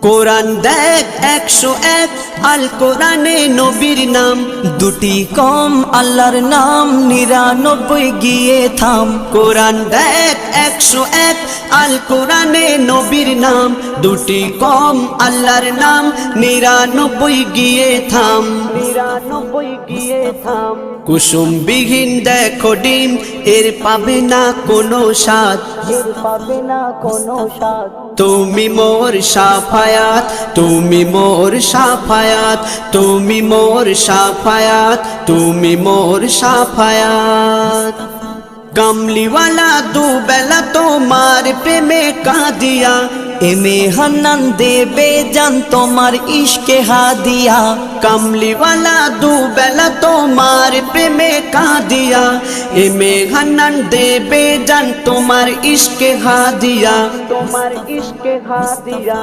কোরআন দেখ 101 আল কোরআনে নবীর নাম, দুটি কম আল্লাহর নাম 99 গিয়ে থাম। কোরআন দেখ 101 আল কোরআনে নবীর নাম, দুটি কম আল্লাহর নাম 99 গিয়ে থাম, 99 গিয়ে থাম। কুসুমবিহীন দেখো ডিম, এর পাবে না কোনো স্বাদ, এর পাবে না কোনো স্বাদ। তুমি মোর শাফায়াত, তুমি মোর শাফায়াত, তুমি মোর শাফায়াত, তুমি মোর শাফায়াত। কামলিওয়ালা দুবেলা তোমার প্রেমে কাঁদিয়া, এমে হান্নান দেবে জান তোমার ইশকে হাদিয়া। কামলিওয়ালা দুবেলা তোমার প্রেমে কাঁদিয়া, এমে হান্নান দেবে জান তোমার ইশকে হাদিয়া, তোমার ইশকে হাদিয়া।